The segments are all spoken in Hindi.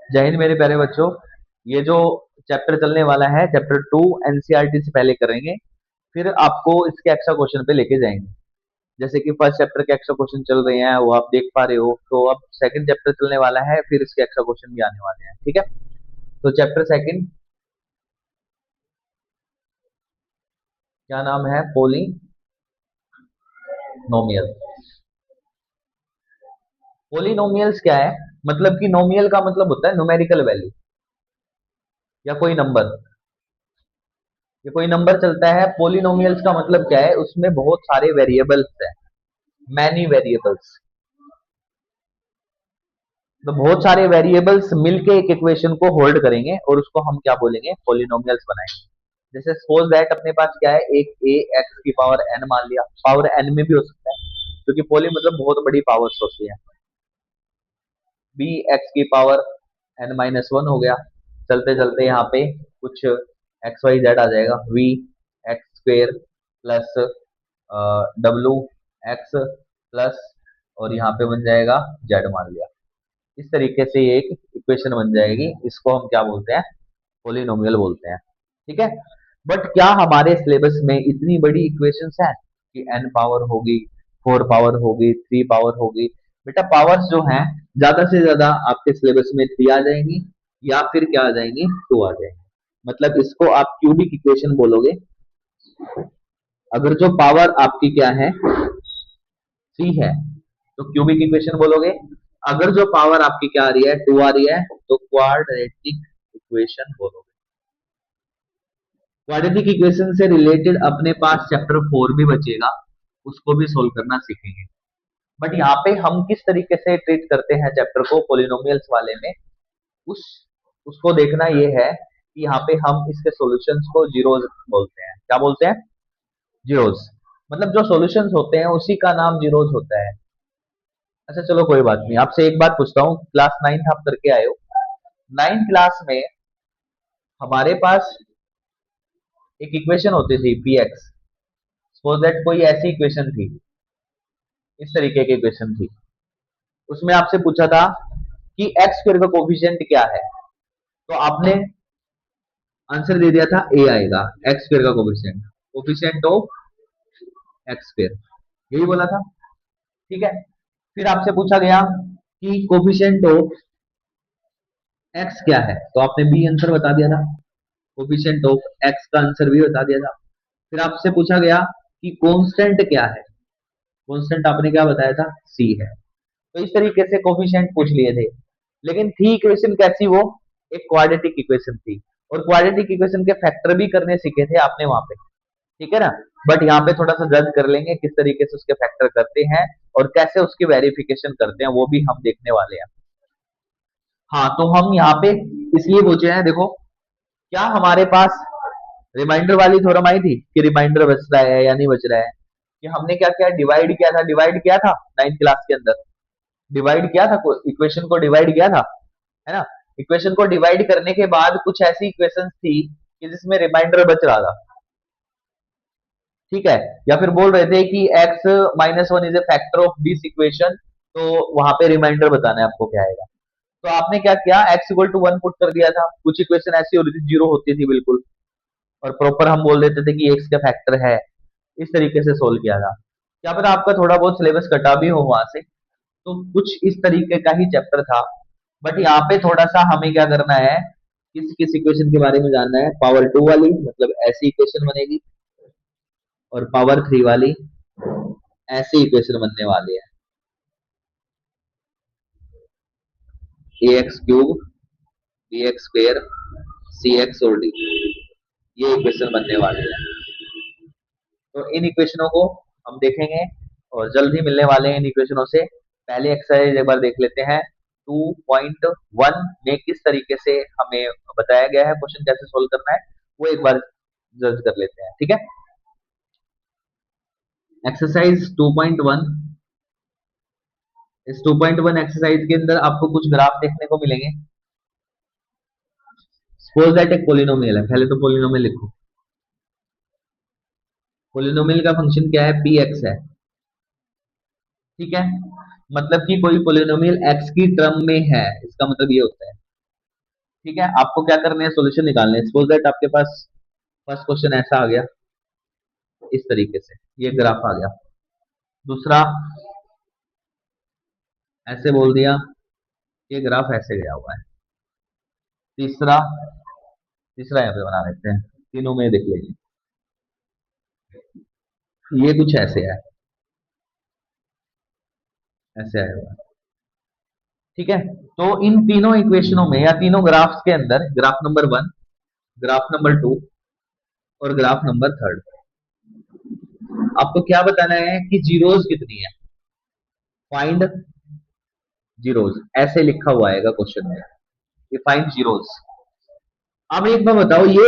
जय हिंद मेरे प्यारे बच्चों। ये जो चैप्टर चलने वाला है, चैप्टर 2 एनसीईआरटी से पहले करेंगे, फिर आपको इसके एक्स्ट्रा क्वेश्चन पे लेके जाएंगे। जैसे कि फर्स्ट चैप्टर के एक्स्ट्रा क्वेश्चन चल रहे हैं, वो आप देख पा रहे हो। तो अब सेकंड चैप्टर चलने वाला है, फिर इसके एक्स्ट्रा क्वेश्चन भी आने वाले हैं। ठीक है, तो चैप्टर सेकंड क्या नाम है? पोलिनोमियल। पोलिनोमियल्स क्या है? मतलब कि नोमियल का मतलब होता है न्यूमेरिकल वैल्यू या कोई नंबर। ये कोई नंबर चलता है। पोलिनोमियल्स का मतलब क्या है? उसमें बहुत सारे वेरिएबल्स हैं, मैनी वेरिएबल्स। तो बहुत सारे वेरिएबल्स मिलके एक इक्वेशन को होल्ड करेंगे और उसको हम क्या बोलेंगे? पोलिनोमियल्स बनाएंगे। जैसे सपोज दैट अपने पास क्या है, एक ए एक्स की पावर एन मान लिया। पावर एन में भी हो सकता है, क्योंकि पोली मतलब बहुत बड़ी पावर्स होती है। बी एक्स की पावर एन माइनस वन हो गया। चलते चलते यहाँ पे कुछ एक्स वाई जेड आ जाएगा। वी एक्स स्क्वेयर प्लस डब्लू एक्स प्लस, और यहाँ पे बन जाएगा जेड मान लिया। इस तरीके से ये एक इक्वेशन बन जाएगी। इसको हम क्या बोलते हैं? पोलिनोमियल बोलते हैं। ठीक है। बट क्या हमारे सिलेबस में इतनी बड़ी इक्वेशंस हैं कि एन पावर होगी, फोर पावर होगी, थ्री पावर होगी? बेटा पावर्स जो हैं, ज्यादा से ज्यादा आपके सिलेबस में थ्री आ जाएंगी, या फिर क्या आ जाएंगी? टू आ जाएंगी। मतलब इसको आप क्यूबिक इक्वेशन बोलोगे अगर जो पावर आपकी क्या है, थ्री है, तो क्यूबिक इक्वेशन बोलोगे। अगर जो पावर आपकी क्या आ रही है, टू आ रही है, तो क्वाड्रेटिक इक्वेशन बोलोगे। क्वाड्रेटिक इक्वेशन से रिलेटेड अपने पास चैप्टर 4 भी बचेगा, उसको भी सोल्व करना सीखेंगे। बट यहाँ पे हम किस तरीके से ट्रीट करते हैं चैप्टर को पोलिनोमियल्स वाले में, उस उसको देखना ये है कि यहाँ पे हम इसके सॉल्यूशंस को जीरोस बोलते हैं। क्या बोलते हैं? जीरोस। मतलब जो सॉल्यूशंस होते हैं उसी का नाम जीरोस होता है। अच्छा चलो कोई बात नहीं, आपसे एक बात पूछता हूँ। क्लास नाइन्थ आप करके आए हो, नाइन्थ क्लास में हमारे पास एक इक्वेशन होती थी पी एक्स। सपोज दैट कोई ऐसी इक्वेशन थी, इस तरीके की इक्वेशन थी। उसमें आपसे पूछा था कि एक्स स्क्वायर का कोफिशिएंट क्या है, तो आपने आंसर दे दिया था ए आएगा। एक्स स्क्वायर का coefficient, coefficient of x square, यही बोला था। ठीक है। फिर आपसे पूछा गया कि कोफिशिएंट ऑफ एक्स क्या है, तो आपने बी आंसर बता दिया था। कोफिशिएंट ऑफ एक्स का आंसर भी बता दिया था। फिर आपसे पूछा गया कि कांस्टेंट क्या है, कांस्टेंट आपने क्या बताया था? सी है। तो इस तरीके से कोफिशिएंट पूछ लिए थे। लेकिन थी इक्वेशन कैसी वो? एक क्वाड्रेटिक इक्वेशन थी। और क्वाड्रेटिक इक्वेशन के फैक्टर भी करने सीखे थे आपने वहां पे। ठीक है ना। बट यहाँ पे थोड़ा सा जज कर लेंगे किस तरीके से उसके फैक्टर करते हैं और कैसे उसकी वेरिफिकेशन करते हैं, वो भी हम देखने वाले हैं। हाँ, तो हम यहाँ पे इसलिए पूछे हैं, देखो क्या हमारे पास रिमाइंडर वाली थ्योरम आई थी कि रिमाइंडर बच रहा है या नहीं बच रहा है? कि हमने क्या किया? डिवाइड किया था। डिवाइड किया था नाइन्थ क्लास के अंदर, डिवाइड किया था, इक्वेशन को डिवाइड किया था, है ना। इक्वेशन को डिवाइड करने के बाद कुछ ऐसी इक्वेशंस थी कि जिसमें रिमाइंडर बच रहा था। ठीक है। या फिर बोल रहे थे कि x minus one is a factor of this equation, तो वहां पे रिमाइंडर बताना है आपको क्या आएगा। तो आपने क्या किया? x equal to one put कर दिया था। कुछ इक्वेशन ऐसी होती थी जीरो होती थी बिल्कुल, और प्रॉपर हम बोल देते थे कि x का फैक्टर है। इस तरीके से सोल्व किया था। क्या पता आपका थोड़ा बहुत सिलेबस कटा भी हो वहां से। तो कुछ इस तरीके का ही चैप्टर था। बट यहाँ पे थोड़ा सा हमें क्या करना है, किस किस इक्वेशन के बारे में जानना है। पावर टू वाली मतलब ऐसी इक्वेशन बनेगी, और पावर थ्री वाली ऐसी इक्वेशन बनने वाली है। A X cube B X square C X और डी, ये इक्वेशन बनने वाली है। तो इन इक्वेशनों को हम देखेंगे और जल्द ही मिलने वाले हैं इन इक्वेशनों से। पहले एक्सरसाइज एक बार देख लेते हैं। 2.1 में किस तरीके से हमें बताया गया है क्वेश्चन कैसे सोल्व करना है, वो एक बार जज कर लेते हैं। ठीक है। एक्सरसाइज 2.1। इस 2.1 एक्सरसाइज के अंदर आपको कुछ ग्राफ देखने को मिलेंगे। सपोज दैट एक पोलिनोमियल है, पहले तो पोलिनोमियल लिखो। पोलिनोमियल का फंक्शन क्या है? पी एक्स है। ठीक है। मतलब कि कोई पोलिनोमियल एक्स की टर्म में है, इसका मतलब ये होता है। ठीक है, आपको क्या करने हैं, सोल्यूशन निकालने हैं। सपोज दैट आपके पास फर्स्ट क्वेश्चन ऐसा आ गया, इस तरीके से ये ग्राफ आ गया। दूसरा ऐसे बोल दिया, ये ग्राफ ऐसे गया हुआ है। तीसरा तीसरा यहाँ पे बना लेते हैं, तीनों में देख लीजिए, ये कुछ ऐसे है, ऐसे आया हुआ है। ठीक है, तो इन तीनों इक्वेशनों में या तीनों ग्राफ्स के अंदर ग्राफ नंबर 1, ग्राफ नंबर 2 और ग्राफ नंबर 3, आपको क्या बताना है कि जीरोस कितनी है, फाइंड जीरोस, ऐसे लिखा हुआ आएगा क्वेश्चन में, ये फाइंड जीरोस। अब एक बार बताओ, ये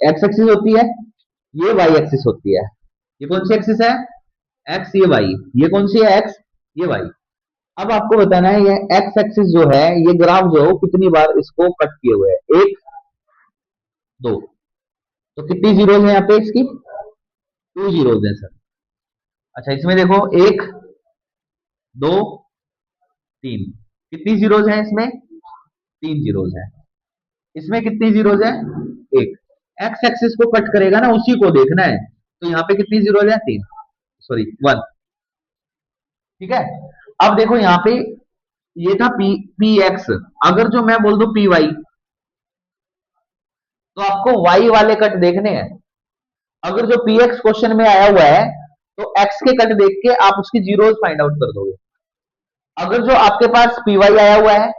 एक्स एक्सिस होती है, ये वाई एक्सिस होती है, ये कौन सी एक्सिस है, एक्स, ये वाई, ये कौन सी है, एक्स, ये वाई। अब आपको बताना है ये एक्स एक्सिस जो है, ये ग्राफ जो है वो कितनी बार इसको कट किए हुए है, एक, दो, तो कितनी जीरोज है यहाँ पे इसकी, टू जीरोज है सर। अच्छा, इसमें देखो, एक, दो, तीन, कितनी जीरोज है इसमें, तीन जीरोज है। इसमें कितनी जीरोज है, एक। एक्स एक्सिस को कट करेगा ना, उसी को देखना है, तो यहाँ पे कितनी जीरोज है, तीन, सॉरी 1। ठीक है, अब देखो यहाँ पे ये था पी एक्स, अगर जो मैं बोल दूं पी वाई, तो आपको वाई वाले कट देखने हैं। अगर जो पी एक्स क्वेश्चन में आया हुआ है, तो एक्स के कट देख के आप उसकी जीरोज फाइंड आउट कर दोगे। अगर जो आपके पास पी वाई आया हुआ है,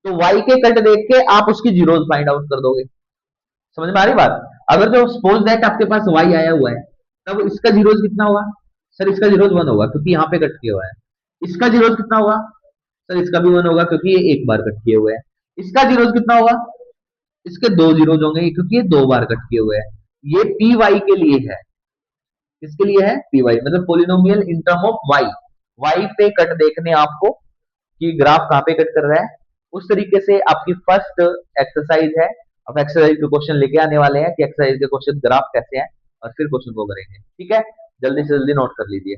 तो वाई के कट देख के आप उसकी जीरोज फाइंड आउट कर दोगे। समझ में आ रही बात। अगर जो सपोज दैट आपके पास वाई आया हुआ है, तब इसका जीरोज कितना होगा, सर इसका जीरोज 1 होगा क्योंकि यहाँ पे कट किया हुआ है। इसका जीरोज कितना होगा, सर इसका भी 1 होगा क्योंकि ये एक बार कट किए हुए हैं। इसका जीरोज कितना होगा, इसके दो जीरोज होंगे क्योंकि ये दो बार कट किए हुए हैं। ये पी वाई के लिए है, किसके लिए है, पी वाई, मतलब polynomial in term of y. Y पे कट देखने आपको कि ग्राफ कहाँ पे कट कर रहा है। उस तरीके से आपकी फर्स्ट एक्सरसाइज है। अब एक्सरसाइज के क्वेश्चन लेके आने वाले हैं कि एक्सरसाइज के क्वेश्चन ग्राफ कैसे हैं, और फिर क्वेश्चन को करेंगे। ठीक है, जल्दी से जल्दी नोट कर लीजिए।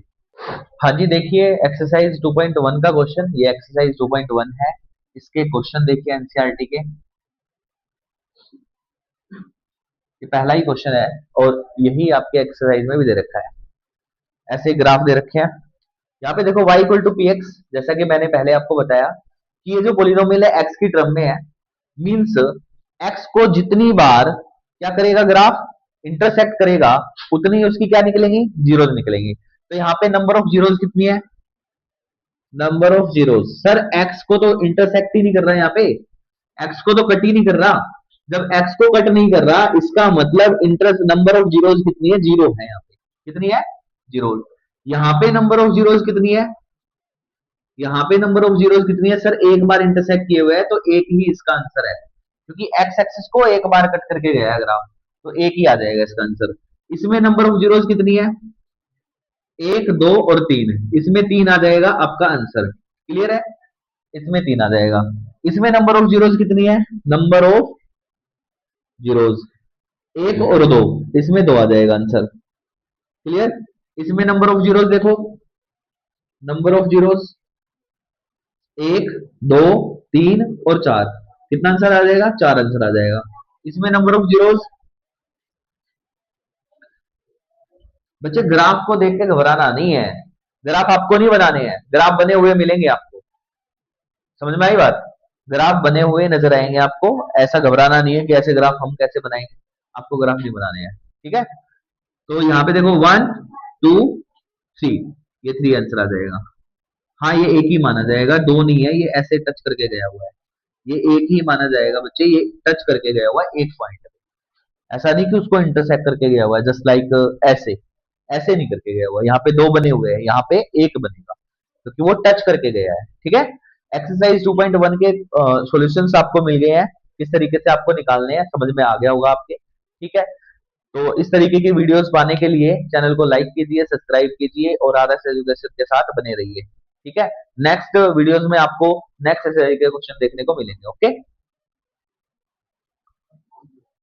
हाँ जी, देखिए एक्सरसाइज 2.1 का क्वेश्चन, ये एक्सरसाइज 2.1 है। इसके क्वेश्चन देखिए एनसीईआरटी के, ये पहला ही क्वेश्चन है और यही आपके एक्सरसाइज में भी दे रखा है। ऐसे ग्राफ दे रखे हैं, यहाँ पे देखो y equal to P X, जैसा कि मैंने पहले आपको बताया कि ये जो पोलिनोमियल है x की टर्म में है, मींस x को जितनी बार क्या करेगा ग्राफ, इंटरसेक्ट करेगा, उतनी उसकी क्या निकलेंगी, जीरोज निकलेंगी। तो यहाँ पे नंबर ऑफ जीरोज कितनी है, number of zeros, sir x को तो इंटरसेक्ट ही नहीं कर रहा है, यहाँ पे x को तो कट ही नहीं कर रहा। जब x को कट नहीं कर रहा, इसका मतलब इंटर नंबर ऑफ जीरोज कितनी है, जीरो है यहाँ पे, कितनी है, जीरोज। यहाँ पे नंबर ऑफ जीरोज कितनी है, यहाँ पे नंबर ऑफ जीरोज कितनी है, सर एक बार इंटरसेक्ट किए हुए हैं तो एक ही इसका आंसर है, क्योंकि एक्स एक्सिस को एक बार कट करके गया है ग्राफ, तो एक ही आ जाएगा इसका आंसर। इसमें नंबर ऑफ जीरोज कितनी है, एक, दो और तीन, इसमें तीन आ जाएगा आपका आंसर। क्लियर है, इसमें तीन आ जाएगा। इसमें नंबर ऑफ जीरोज कितनी है, नंबर ऑफ जीरोज एक और दो, इसमें दो आ जाएगा आंसर। क्लियर, इसमें नंबर ऑफ जीरोज देखो, नंबर ऑफ जीरोज एक, दो, तीन और चार, कितना आंसर आ जाएगा, चार आंसर आ जाएगा। इसमें नंबर ऑफ जीरोस, बच्चे ग्राफ को देख के घबराना नहीं है, ग्राफ आपको नहीं बनाने हैं, ग्राफ बने हुए मिलेंगे आपको। समझ में आई बात, ग्राफ बने हुए नजर आएंगे आपको, ऐसा घबराना नहीं है कि ऐसे ग्राफ हम कैसे बनाएंगे, आपको ग्राफ नहीं बनाने हैं। ठीक है, तो यहाँ पे देखो 1, 2, 3, ये 3 आंसर आ जाएगा। हाँ, ये एक ही माना जाएगा, दो नहीं है, ये ऐसे टच करके गया हुआ है, ये एक ही माना जाएगा बच्चे, ये टच करके गया हुआ है एक पॉइंट। ऐसा नहीं कि उसको इंटरसेक्ट करके गया हुआ है, जस्ट लाइक ऐसे, ऐसे नहीं करके गया हुआ है। यहाँ पे दो बने हुए हैं, यहाँ पे एक बनेगा क्योंकि वो टच करके गया है। ठीक है, एक्सरसाइज 2.1 के सॉल्यूशंस आपको मिल गए हैं, किस तरीके से आपको निकालने हैं समझ में आ गया होगा आपके। ठीक है, तो इस तरीके की वीडियोस पाने के लिए चैनल को लाइक कीजिए, सब्सक्राइब कीजिए और आदर्श एजुकेशन के साथ बने रहिए। ठीक है, नेक्स्ट वीडियोस में आपको नेक्स्ट एक्सरसाइज के क्वेश्चन देखने को मिलेंगे। ओके।